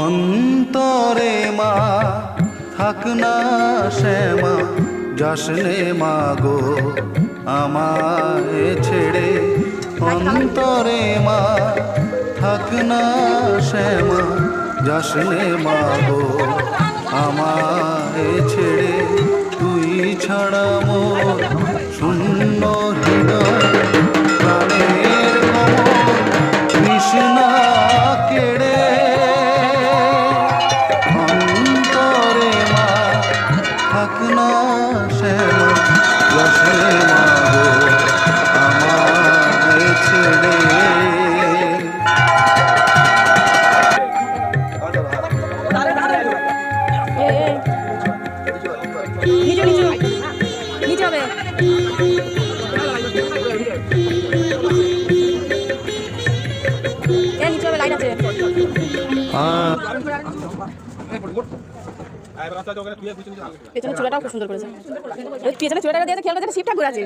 অন্তরে মা থাক না শ্যামা, যাসনে মা গো আমায় ছেড়ে। অন্তরে মা থাক না শ্যামা, যাসনে মা গো আমায় ছেড়ে। তুই ছাড়া মোর শূন্য হৃদয়, প্রাণের কমল কৃষ্ণা কেড়ে। অন্তরে মা থাক না শ্যামা, যাসনে মা গো আমায় ছেড়ে। পেছনে চুলাটাও খুব সুন্দর করেছে। পেছনে চুলাটা দিয়েছে, খেয়াল করছে শিব ঠাকুর আছে।